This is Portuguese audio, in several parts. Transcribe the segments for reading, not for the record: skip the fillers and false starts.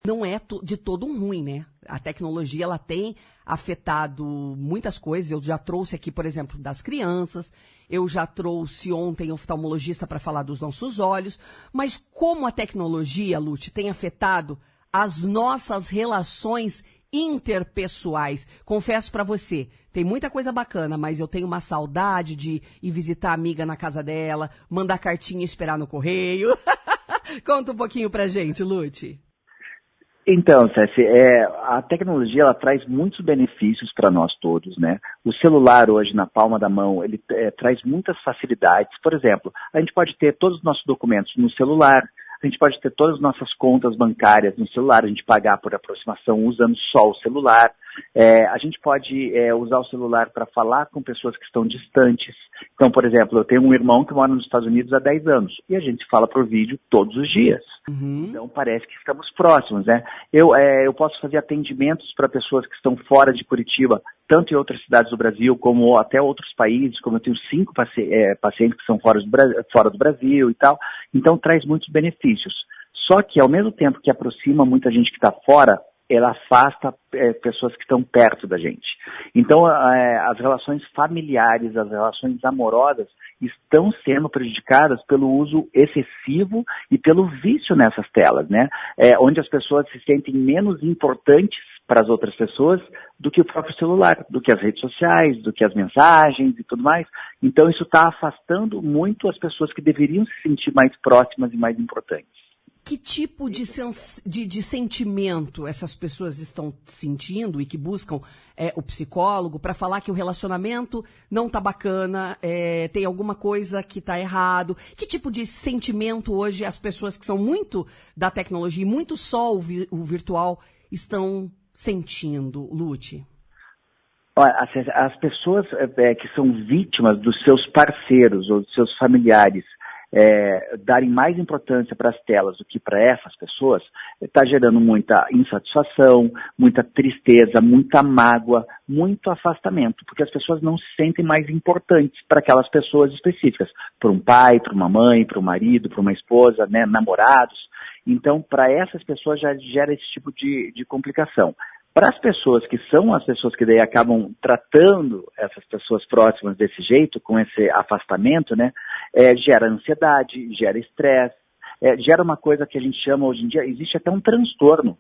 Não é de todo ruim, né? A tecnologia, ela tem afetado muitas coisas. Eu já trouxe aqui, por exemplo, das crianças. Eu já trouxe ontem oftalmologista para falar dos nossos olhos. Mas como a tecnologia, Lute, tem afetado as nossas relações interpessoais? Confesso para você, tem muita coisa bacana, mas eu tenho uma saudade de ir visitar a amiga na casa dela, mandar cartinha e esperar no correio. Conta um pouquinho pra gente, Lute. Então, Céci, a tecnologia ela traz muitos benefícios para nós todos, né? O celular hoje na palma da mão, ele traz muitas facilidades. Por exemplo, a gente pode ter todos os nossos documentos no celular, a gente pode ter todas as nossas contas bancárias no celular, a gente pagar por aproximação usando só o celular. A gente pode usar o celular para falar com pessoas que estão distantes. Então, por exemplo, eu tenho um irmão que mora nos Estados Unidos há 10 anos e a gente fala por vídeo todos os dias. Uhum. Então, parece que estamos próximos, né? Eu posso fazer atendimentos para pessoas que estão fora de Curitiba, tanto em outras cidades do Brasil, como até outros países, como eu tenho 5 pacientes que são fora do Brasil e tal. Então, traz muitos benefícios. Só que, ao mesmo tempo que aproxima muita gente que está fora, ela afasta pessoas que estão perto da gente. Então, as relações familiares, as relações amorosas estão sendo prejudicadas pelo uso excessivo e pelo vício nessas telas, né? Onde as pessoas se sentem menos importantes para as outras pessoas do que o próprio celular, do que as redes sociais, do que as mensagens e tudo mais. Então, isso está afastando muito as pessoas que deveriam se sentir mais próximas e mais importantes. Que tipo de sentimento essas pessoas estão sentindo e que buscam o psicólogo para falar que o relacionamento não tá bacana, tem alguma coisa que tá errado? Que tipo de sentimento hoje as pessoas que são muito da tecnologia e muito só o virtual estão sentindo, Lute? Olha, as pessoas que são vítimas dos seus parceiros ou dos seus familiares darem mais importância para as telas do que para essas pessoas, está gerando muita insatisfação, muita tristeza, muita mágoa, muito afastamento, porque as pessoas não se sentem mais importantes para aquelas pessoas específicas, para um pai, para uma mãe, para um marido, para uma esposa, né, namorados. Então, para essas pessoas já gera esse tipo de complicação. Para as pessoas que são as pessoas que daí acabam tratando essas pessoas próximas desse jeito, com esse afastamento, né, gera ansiedade, gera estresse, gera uma coisa que a gente chama hoje em dia, existe até um transtorno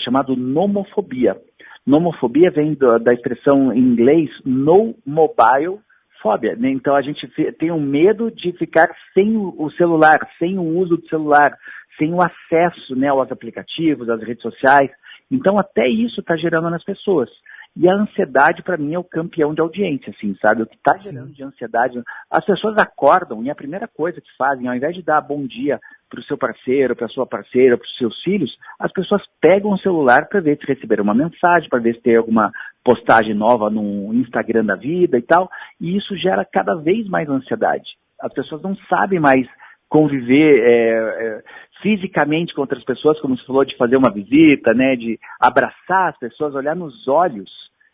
chamado nomofobia. Nomofobia vem da expressão em inglês no mobile phobia, né? Então a gente tem um medo de ficar sem o celular, sem o uso do celular, sem o acesso, né, aos aplicativos, às redes sociais. Então, até isso está gerando nas pessoas. E a ansiedade, para mim, é o campeão de audiência, assim, sabe? O que está gerando de ansiedade... As pessoas acordam e a primeira coisa que fazem, ao invés de dar bom dia para o seu parceiro, para a sua parceira, para os seus filhos, as pessoas pegam o celular para ver se receberam uma mensagem, para ver se tem alguma postagem nova no Instagram da vida e tal. E isso gera cada vez mais ansiedade. As pessoas não sabem mais conviver fisicamente com outras pessoas, como você falou, de fazer uma visita, né, de abraçar as pessoas, olhar nos olhos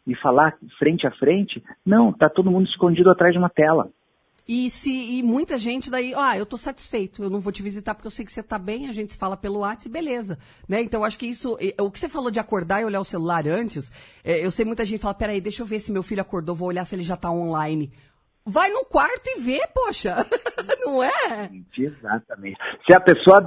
e falar frente a frente. Não, tá todo mundo escondido atrás de uma tela. E muita gente daí, eu tô satisfeito, eu não vou te visitar porque eu sei que você tá bem, a gente se fala pelo WhatsApp, beleza, né? Então, acho que isso, o que você falou de acordar e olhar o celular antes, eu sei muita gente fala, peraí, deixa eu ver se meu filho acordou, vou olhar se ele já tá online. Vai no quarto e vê, poxa, não é? Exatamente. Se a pessoa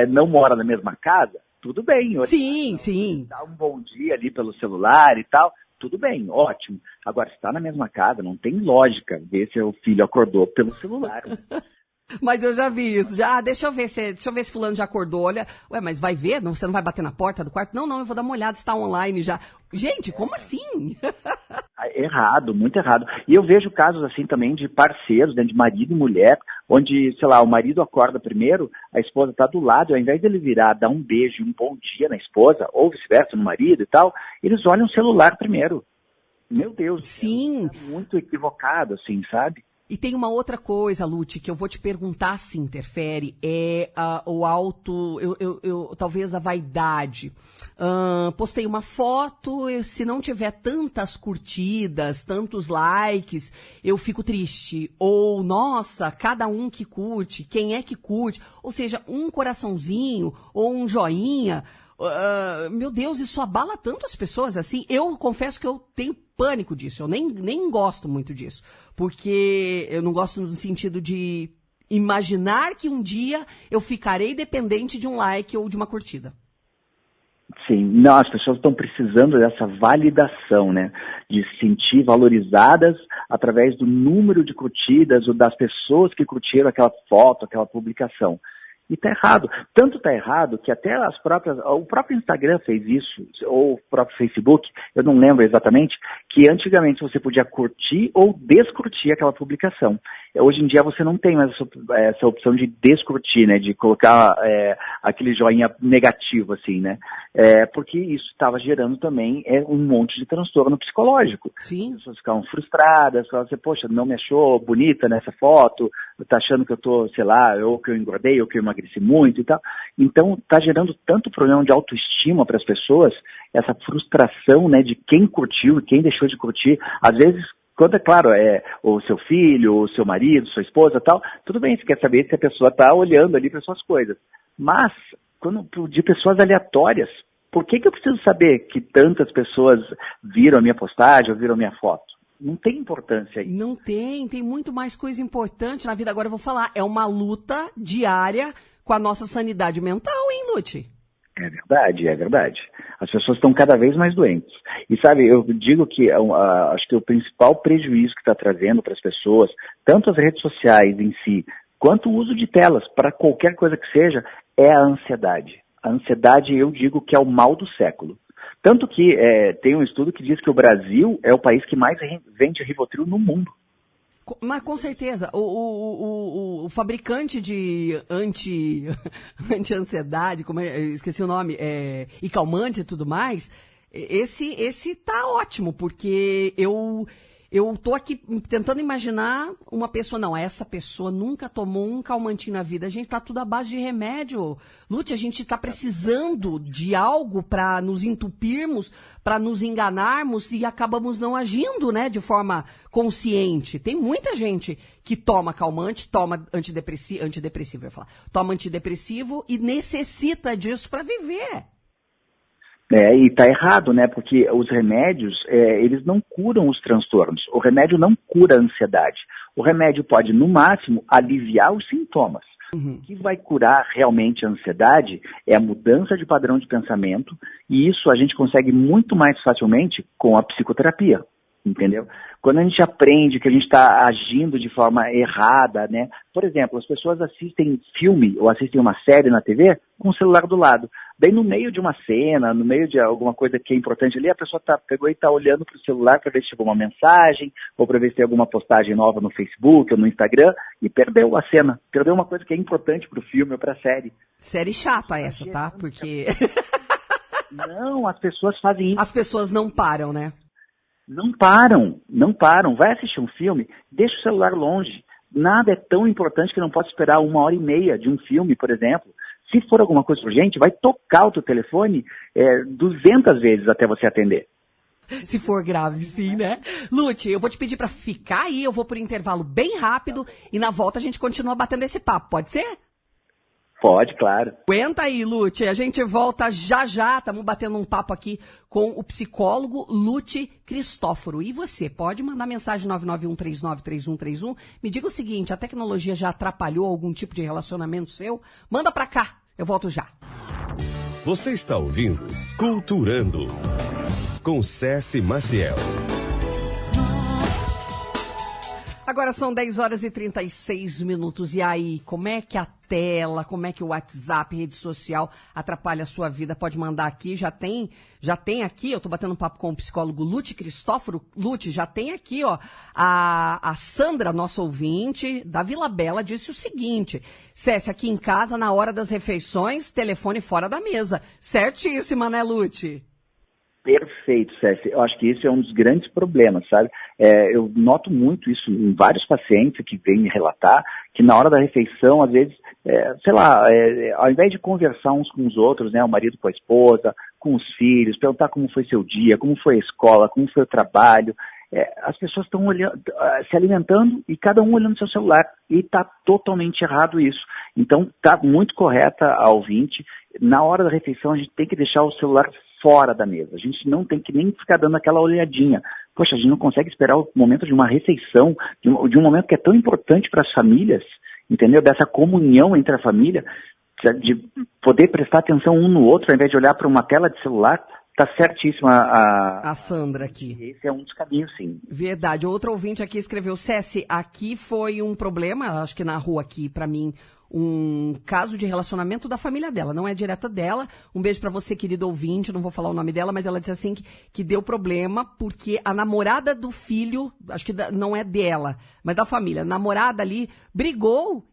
não mora na mesma casa, tudo bem. Sim. Dá um bom dia ali pelo celular e tal, tudo bem, ótimo. Agora, se está na mesma casa, não tem lógica ver se o filho acordou pelo celular. Mas eu já vi isso. Deixa eu ver se fulano já acordou. Olha, mas vai ver? Não, você não vai bater na porta do quarto? Não, eu vou dar uma olhada se está online já. Gente, como assim? Errado, muito errado. E eu vejo casos assim também de parceiros, né, de marido e mulher, onde, sei lá, o marido acorda primeiro, a esposa está do lado, ao invés dele virar, dar um beijo e um bom dia na esposa, ou vice-versa no marido e tal, eles olham o celular primeiro. Meu Deus. Sim. É muito equivocado, assim, sabe? E tem uma outra coisa, Lute, que eu vou te perguntar se interfere, talvez a vaidade. Postei uma foto, se não tiver tantas curtidas, tantos likes, eu fico triste. Ou, nossa, cada um que curte, quem é que curte? Ou seja, um coraçãozinho ou um joinha Meu Deus, isso abala tanto as pessoas assim. Eu confesso que eu tenho pânico disso. Eu nem gosto muito disso. Porque eu não gosto no sentido de imaginar que um dia eu ficarei dependente de um like ou de uma curtida. Sim, não, as pessoas estão precisando dessa validação, né? De se sentir valorizadas através do número de curtidas ou das pessoas que curtiram aquela foto, aquela publicação. E tá errado. Tanto tá errado que até o próprio Instagram fez isso, ou o próprio Facebook, eu não lembro exatamente, que antigamente você podia curtir ou descurtir aquela publicação. Hoje em dia você não tem mais essa opção de descurtir, né, de colocar aquele joinha negativo, assim, né, porque isso estava gerando também um monte de transtorno psicológico. Sim. As pessoas ficavam frustradas, falavam assim, poxa, não me achou bonita nessa foto, tá achando que eu tô, sei lá, ou que eu engordei, ou que eu emagreci muito e tal. Então, tá gerando tanto problema de autoestima para as pessoas, essa frustração, né, de quem curtiu e quem deixou de curtir. Às vezes, quando é claro, o seu filho, o seu marido, sua esposa tal, tudo bem, você quer saber se a pessoa tá olhando ali para suas coisas. Mas, de pessoas aleatórias, por que eu preciso saber que tantas pessoas viram a minha postagem ou viram a minha foto? Não tem importância aí. Não tem muito mais coisa importante na vida. Agora eu vou falar, é uma luta diária com a nossa sanidade mental, hein, Lute? É verdade. As pessoas estão cada vez mais doentes. E sabe, eu digo que acho que o principal prejuízo que está trazendo para as pessoas, tanto as redes sociais em si, quanto o uso de telas, para qualquer coisa que seja, é a ansiedade. A ansiedade, eu digo que é o mal do século. Tanto que tem um estudo que diz que o Brasil é o país que mais vende Rivotril no mundo. Mas com certeza, o fabricante de anti-ansiedade, esqueci o nome, e calmante e tudo mais, esse tá ótimo, porque eu tô aqui tentando imaginar uma pessoa, não, essa pessoa nunca tomou um calmantinho na vida, a gente tá tudo à base de remédio. Lute, a gente tá precisando de algo para nos entupirmos, para nos enganarmos e acabamos não agindo, né, de forma consciente. Tem muita gente que toma calmante, toma antidepressivo, eu ia falar, toma antidepressivo e necessita disso para viver. E tá errado, né? Porque os remédios, eles não curam os transtornos. O remédio não cura a ansiedade. O remédio pode, no máximo, aliviar os sintomas. Uhum. O que vai curar realmente a ansiedade é a mudança de padrão de pensamento, e isso a gente consegue muito mais facilmente com a psicoterapia. Entendeu? Quando a gente aprende que a gente está agindo de forma errada, né? Por exemplo, as pessoas assistem filme ou assistem uma série na TV com o celular do lado. Daí no meio de uma cena, no meio de alguma coisa que é importante ali, a pessoa pegou e está olhando para o celular para ver se chegou uma mensagem ou para ver se tem alguma postagem nova no Facebook ou no Instagram e perdeu a cena. Perdeu uma coisa que é importante para o filme ou para a série. Série chata essa, tá? Porque... Não, as pessoas fazem isso. As pessoas não param, né? Não param. Vai assistir um filme, deixa o celular longe. Nada é tão importante que não possa esperar 1h30 de um filme, por exemplo. Se for alguma coisa urgente, vai tocar o teu telefone 200 vezes até você atender. Se for grave, sim, né? Lute, eu vou te pedir para ficar aí, eu vou por intervalo bem rápido e na volta a gente continua batendo esse papo, pode ser? Pode, claro. Aguenta aí, Lute. A gente volta já. Estamos batendo um papo aqui com o psicólogo Lute Cristóforo. E você, pode mandar mensagem 991393131. Me diga o seguinte, a tecnologia já atrapalhou algum tipo de relacionamento seu? Manda pra cá. Eu volto já. Você está ouvindo Culturando com Céci Maciel. Agora são 10h36. E aí, como é que a tela, como é que o WhatsApp, rede social atrapalha a sua vida? Pode mandar aqui, já tem aqui, eu tô batendo um papo com o psicólogo Lute Cristóforo. Lute, já tem aqui, ó, a Sandra, nossa ouvinte, da Vila Bela, disse o seguinte: Cécia, aqui em casa, na hora das refeições, telefone fora da mesa. Certíssima, né, Lute? Perfeito, Cécia. Eu acho que esse é um dos grandes problemas, sabe? Eu noto muito isso em vários pacientes que vêm me relatar, que na hora da refeição, às vezes, ao invés de conversar uns com os outros, né, o marido com a esposa, com os filhos, perguntar como foi seu dia, como foi a escola, como foi o trabalho, as pessoas estão se alimentando e cada um olhando seu celular. E está totalmente errado isso. Então, está muito correta a ouvinte. na hora da refeição a gente tem que deixar o celular fora da mesa. A gente não tem que nem ficar dando aquela olhadinha. Poxa, a gente não consegue esperar o momento de uma refeição, de um momento que é tão importante para as famílias, entendeu? Dessa comunhão entre a família, de poder prestar atenção um no outro, ao invés de olhar para uma tela de celular. Tá certíssima a Sandra aqui. Esse é um dos caminhos, sim. Verdade. Outro ouvinte aqui escreveu, Ceci, aqui foi um problema, acho que na rua aqui, pra mim, um caso de relacionamento da família dela, não é direta dela. Um beijo pra você, querido ouvinte, não vou falar o nome dela, mas ela disse assim que deu problema porque a namorada do filho, acho que não é dela, mas da família, a namorada ali brigou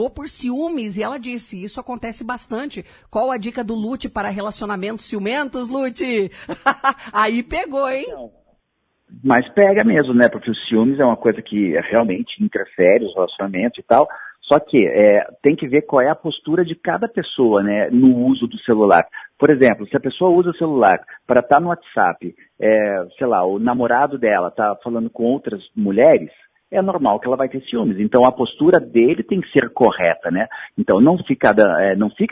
por ciúmes, e ela disse, isso acontece bastante. Qual a dica do Lute para relacionamentos ciumentos, Lute? Aí pegou, hein? Mas pega mesmo, né? Porque os ciúmes é uma coisa que realmente interfere os relacionamentos e tal. Só que tem que ver qual é a postura de cada pessoa, né, no uso do celular. Por exemplo, se a pessoa usa o celular para estar no WhatsApp, sei lá, o namorado dela está falando com outras mulheres, é normal que ela vai ter ciúmes. Então a postura dele tem que ser correta, né? Então não fica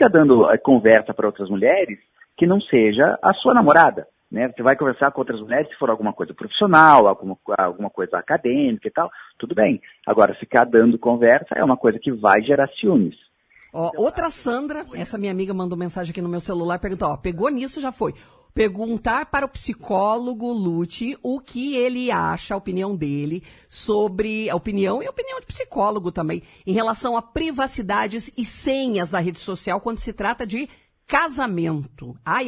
dando conversa para outras mulheres que não seja a sua namorada. Né? Você vai conversar com outras mulheres se for alguma coisa profissional, alguma coisa acadêmica e tal, tudo bem. Agora, ficar dando conversa é uma coisa que vai gerar ciúmes. Outra Sandra, essa minha amiga mandou mensagem aqui no meu celular, perguntou, pegou nisso, já foi. Perguntar para o psicólogo Lute o que ele acha, a opinião dele, sobre a opinião e a opinião de psicólogo também, em relação a privacidades e senhas da rede social quando se trata de casamento. Ai.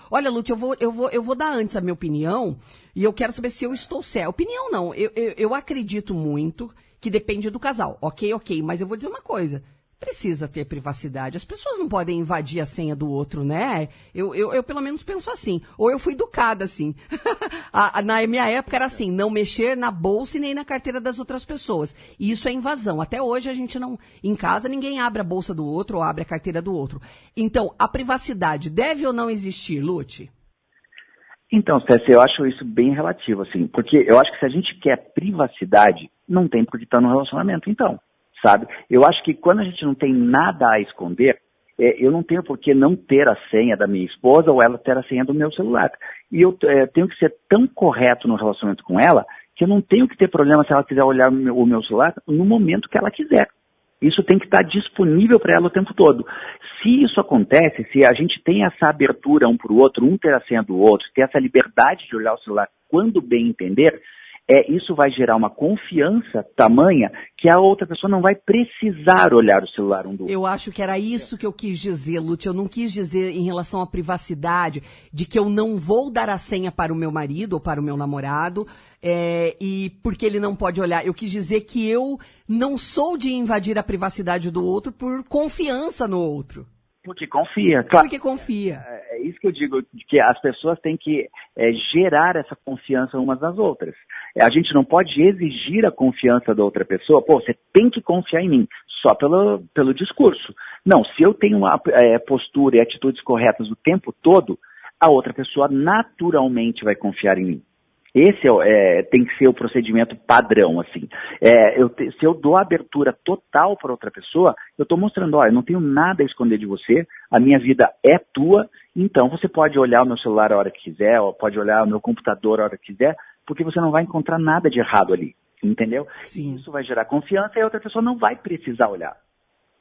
Olha, Lute, eu vou dar antes a minha opinião e eu quero saber se eu estou certa. Opinião não, eu acredito muito que depende do casal. Ok, mas eu vou dizer uma coisa. Precisa ter privacidade. As pessoas não podem invadir a senha do outro, né? Eu pelo menos penso assim. Ou eu fui educada assim. Na minha época era assim, não mexer na bolsa e nem na carteira das outras pessoas. E isso é invasão. Até hoje a gente não... Em casa ninguém abre a bolsa do outro ou abre a carteira do outro. Então, a privacidade deve ou não existir, Lute? Então, César, eu acho isso bem relativo, assim. Porque eu acho que se a gente quer privacidade, não tem por que estar no relacionamento, então. Sabe? Eu acho que quando a gente não tem nada a esconder, eu não tenho por que não ter a senha da minha esposa ou ela ter a senha do meu celular. E eu tenho que ser tão correto no relacionamento com ela que eu não tenho que ter problema se ela quiser olhar o meu celular no momento que ela quiser. Isso tem que estar disponível para ela o tempo todo. Se isso acontece, se a gente tem essa abertura um para o outro, um ter a senha do outro, ter essa liberdade de olhar o celular quando bem entender, isso vai gerar uma confiança tamanha que a outra pessoa não vai precisar olhar o celular um do outro. Eu acho que era isso que eu quis dizer, Lute. Eu não quis dizer em relação à privacidade, de que eu não vou dar a senha para o meu marido ou para o meu namorado, e porque ele não pode olhar. Eu quis dizer que eu não sou de invadir a privacidade do outro por confiança no outro. Porque confia, claro. Porque confia. É isso que eu digo, que as pessoas têm que gerar essa confiança umas nas outras. A gente não pode exigir a confiança da outra pessoa. Pô, você tem que confiar em mim, só pelo discurso. Não, se eu tenho uma postura e atitudes corretas o tempo todo, a outra pessoa naturalmente vai confiar em mim. Esse tem que ser o procedimento padrão, assim. Se eu dou abertura total para outra pessoa, eu estou mostrando, eu não tenho nada a esconder de você, a minha vida é tua, então você pode olhar o meu celular a hora que quiser, ou pode olhar o meu computador a hora que quiser, porque você não vai encontrar nada de errado ali, entendeu? Sim. Isso vai gerar confiança e a outra pessoa não vai precisar olhar.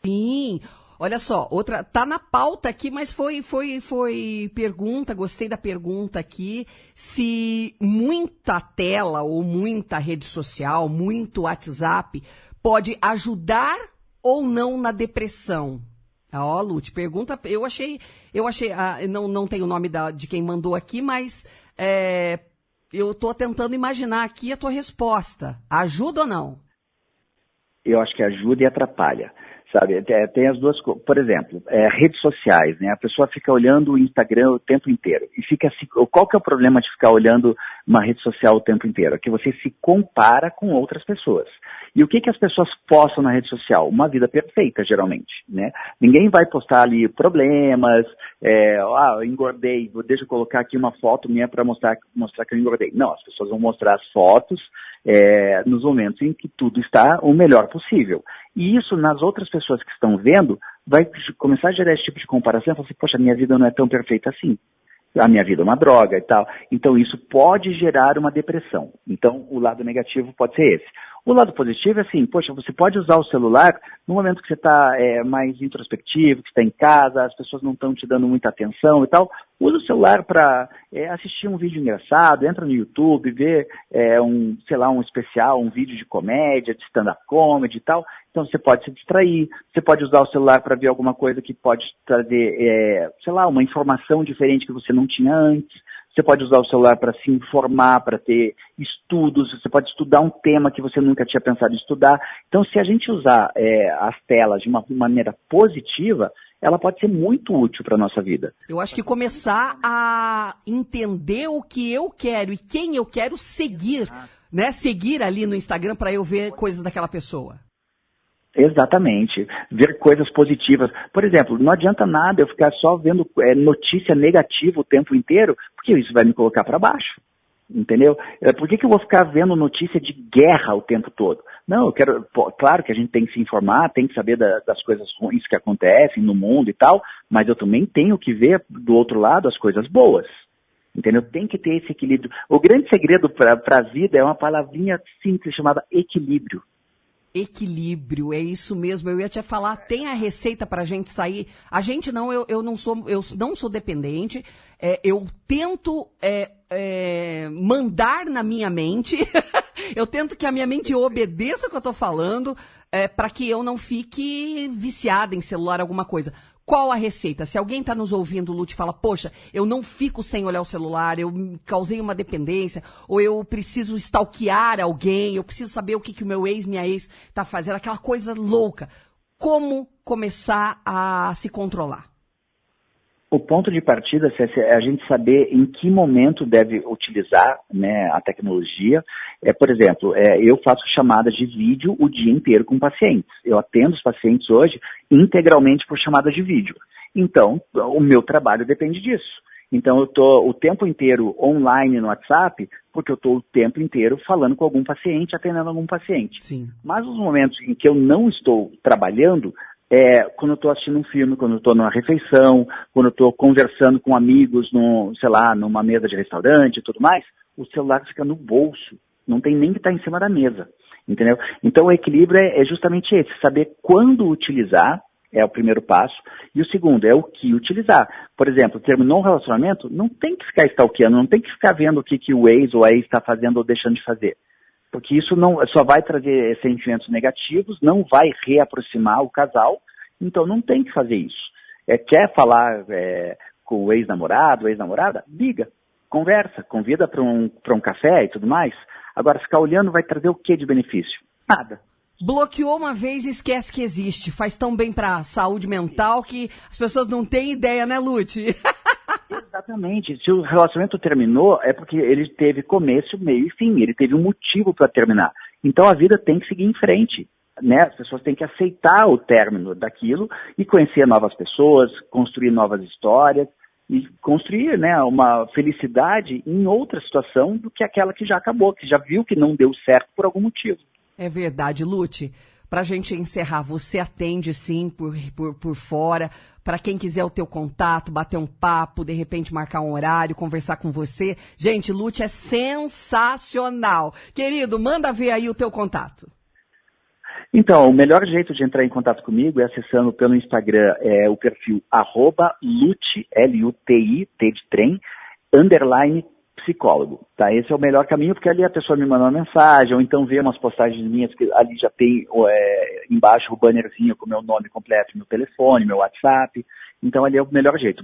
Sim. Olha só, outra, tá na pauta aqui, mas foi pergunta, gostei da pergunta aqui, se muita tela ou muita rede social, muito WhatsApp, pode ajudar ou não na depressão? Lute, pergunta, eu achei, não tem o nome de quem mandou aqui, mas eu tô tentando imaginar aqui a tua resposta. Ajuda ou não? Eu acho que ajuda e atrapalha. Sabe, tem as duas coisas. Por exemplo, redes sociais, né? A pessoa fica olhando o Instagram o tempo inteiro. E fica assim, qual que é o problema de ficar olhando uma rede social o tempo inteiro? É que você se compara com outras pessoas. E o que as pessoas postam na rede social? Uma vida perfeita, geralmente, né? Ninguém vai postar ali problemas, eu engordei, deixa eu colocar aqui uma foto minha para mostrar que eu engordei. Não, as pessoas vão mostrar as fotos nos momentos em que tudo está o melhor possível. E isso, nas outras pessoas que estão vendo, vai começar a gerar esse tipo de comparação, falar assim, poxa, a minha vida não é tão perfeita assim. A minha vida é uma droga e tal. Então, isso pode gerar uma depressão. Então, o lado negativo pode ser esse. O lado positivo é assim, poxa, você pode usar o celular no momento que você está mais introspectivo, que está em casa, as pessoas não estão te dando muita atenção e tal. Usa o celular para assistir um vídeo engraçado, entra no YouTube, vê um especial, um vídeo de comédia, de stand-up comedy e tal. Então você pode se distrair, você pode usar o celular para ver alguma coisa que pode trazer, uma informação diferente que você não tinha antes. Você pode usar o celular para se informar, para ter estudos, você pode estudar um tema que você nunca tinha pensado em estudar. Então, se a gente usar as telas de uma maneira positiva, ela pode ser muito útil para a nossa vida. Eu acho que começar a entender o que eu quero e quem eu quero seguir, né? Seguir ali no Instagram para eu ver coisas daquela pessoa. Exatamente. Ver coisas positivas. Por exemplo, não adianta nada eu ficar só vendo notícia negativa o tempo inteiro, porque isso vai me colocar para baixo. Entendeu? Por que eu vou ficar vendo notícia de guerra o tempo todo? Não, claro que a gente tem que se informar, tem que saber das coisas ruins que acontecem no mundo e tal, mas eu também tenho que ver do outro lado as coisas boas. Entendeu? Tem que ter esse equilíbrio. O grande segredo para a vida é uma palavrinha simples chamada equilíbrio. Equilíbrio, é isso mesmo. Eu ia te falar, tem a receita para a gente sair. A gente não, eu não sou dependente. Eu tento mandar na minha mente. Eu tento que a minha mente obedeça o que eu estou falando, para que eu não fique viciada em celular, alguma coisa. Qual a receita? Se alguém está nos ouvindo, Lute, fala, poxa, eu não fico sem olhar o celular, eu causei uma dependência, ou eu preciso stalkear alguém, eu preciso saber o que o meu ex, minha ex está fazendo, aquela coisa louca. Como começar a se controlar? O ponto de partida é a gente saber em que momento deve utilizar, né, a tecnologia. Por exemplo, eu faço chamadas de vídeo o dia inteiro com pacientes. Eu atendo os pacientes hoje integralmente por chamadas de vídeo. Então, o meu trabalho depende disso. Então, eu estou o tempo inteiro online no WhatsApp, porque eu estou o tempo inteiro falando com algum paciente, atendendo algum paciente. Sim. Mas os momentos em que eu não estou trabalhando, quando eu estou assistindo um filme, quando eu estou numa refeição, quando eu estou conversando com amigos, numa mesa de restaurante e tudo mais, o celular fica no bolso, não tem nem que estar em cima da mesa, entendeu? Então o equilíbrio é justamente esse, saber quando utilizar é o primeiro passo, e o segundo é o que utilizar. Por exemplo, terminou um relacionamento, não tem que ficar stalkeando, não tem que ficar vendo o que o ex ou a ex está fazendo ou deixando de fazer. Porque isso só vai trazer sentimentos negativos, não vai reaproximar o casal, então não tem que fazer isso. Quer falar com o ex-namorado, ex-namorada? Liga, conversa, convida para um café e tudo mais. Agora, ficar olhando vai trazer o que de benefício? Nada. Bloqueou uma vez e esquece que existe. Faz tão bem para a saúde mental que as pessoas não têm ideia, né, Lute? Exatamente. Se o relacionamento terminou, é porque ele teve começo, meio e fim. Ele teve um motivo para terminar. Então a vida tem que seguir em frente, né? As pessoas têm que aceitar o término daquilo e conhecer novas pessoas, construir novas histórias e construir, né, uma felicidade em outra situação do que aquela que já acabou, que já viu que não deu certo por algum motivo. É verdade, Lute. Para a gente encerrar, você atende sim por fora. Para quem quiser o teu contato, bater um papo, de repente marcar um horário, conversar com você. Gente, Lute é sensacional. Querido, manda ver aí o teu contato. Então, o melhor jeito de entrar em contato comigo é acessando pelo Instagram o perfil @Luti, L-U-T-I, T de trem, _ psicólogo, tá? Esse é o melhor caminho, porque ali a pessoa me manda uma mensagem, ou então vê umas postagens minhas que ali já tem embaixo o bannerzinho com o meu nome completo, meu telefone, meu WhatsApp. Então ali é o melhor jeito.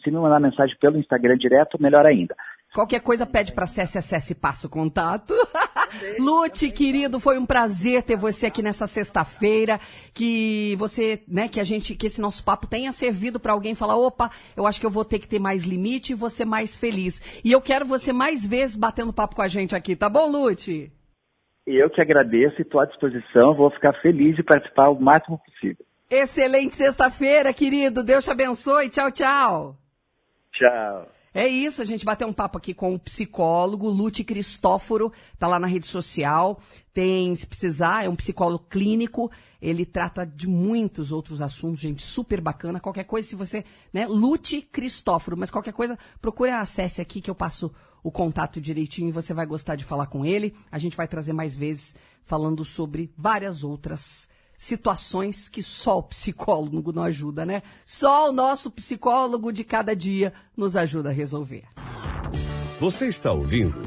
Se me mandar mensagem pelo Instagram direto, melhor ainda. Qualquer coisa pede para acesse e passa o contato. Lute, querido, foi um prazer ter você aqui nessa sexta-feira, que você, né, que esse nosso papo tenha servido para alguém falar, opa, eu acho que eu vou ter que ter mais limite e vou ser mais feliz. E eu quero você mais vezes batendo papo com a gente aqui, tá bom, Lute? Eu que agradeço e estou à disposição, vou ficar feliz de participar o máximo possível. Excelente sexta-feira, querido, Deus te abençoe, tchau, tchau. Tchau. É isso, a gente bateu um papo aqui com o psicólogo Lute Cristóforo, tá lá na rede social, se precisar, é um psicólogo clínico, ele trata de muitos outros assuntos, gente, super bacana, qualquer coisa, se você, né, Lute Cristóforo, mas qualquer coisa, procure, acesse aqui que eu passo o contato direitinho e você vai gostar de falar com ele, a gente vai trazer mais vezes falando sobre várias outras situações que só o psicólogo não ajuda, né? Só o nosso psicólogo de cada dia nos ajuda a resolver. Você está ouvindo